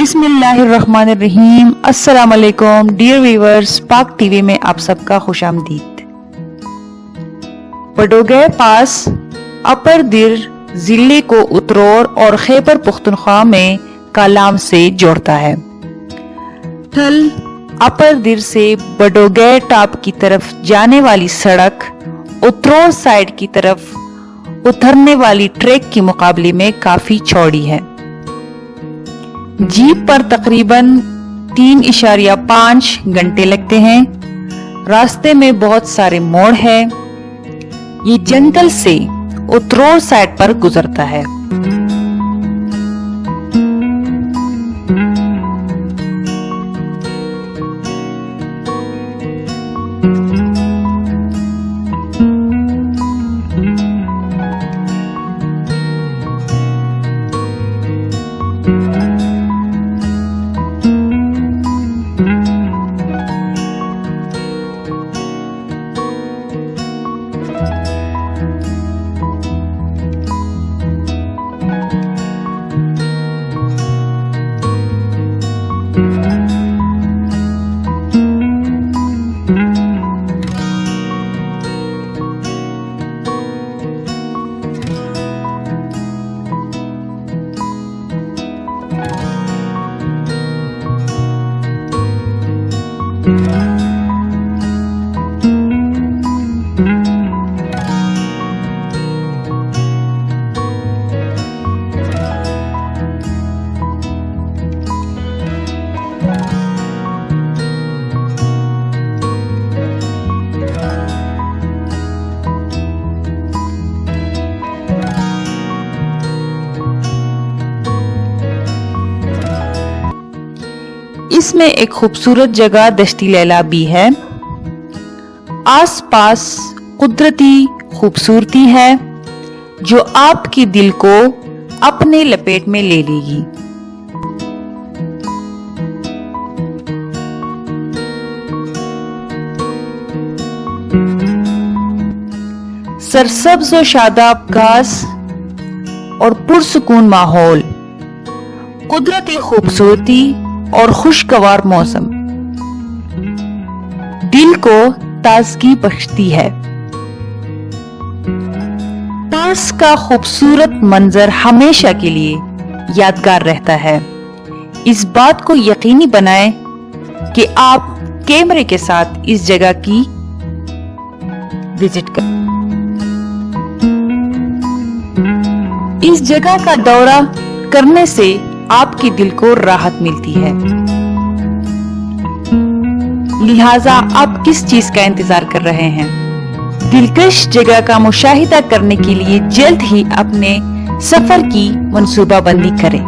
बिस्मिल्लाहिर्रहमानिर्रहीम। अस्सलाम वालेकुम डियर व्यूअर्स, पाक टीवी में आप सबका खुशामदीद। बडोगै पास अपर दिर जिले को उतरौर और खैबर पुख्तनख्वा में कालाम से जोड़ता है। थल अपर दिर से बडोगै टॉप की तरफ जाने वाली सड़क उतरौर साइड की तरफ उतरने वाली ट्रैक के मुकाबले में काफी चौड़ी है। जीप पर तकरीबन 3.5 घंटे लगते हैं। रास्ते में बहुत सारे मोड़ है। ये जंगल से उतरौर साइड पर गुजरता है। इसमें एक खूबसूरत जगह दश्ती लैला भी है। आसपास कुदरती खूबसूरती है जो आपके दिल को अपने लपेट में ले लेगी। सरसब्ज और शादाब घास और पुरसुकून माहौल, कुदरती खूबसूरती और खुशगवार मौसम दिल को ताजगी बख्शती है। पास का खूबसूरत मंजर हमेशा के लिए यादगार रहता है। इस बात को यकीनी बनाएं कि आप कैमरे के साथ इस जगह की विजिट करें। इस जगह का दौरा करने से आपके दिल को राहत मिलती है। लिहाजा आप किस चीज का इंतजार कर रहे हैं? दिलकश जगह का मुशाहिदा करने के लिए जल्द ही अपने सफर की मंसूबाबंदी करें।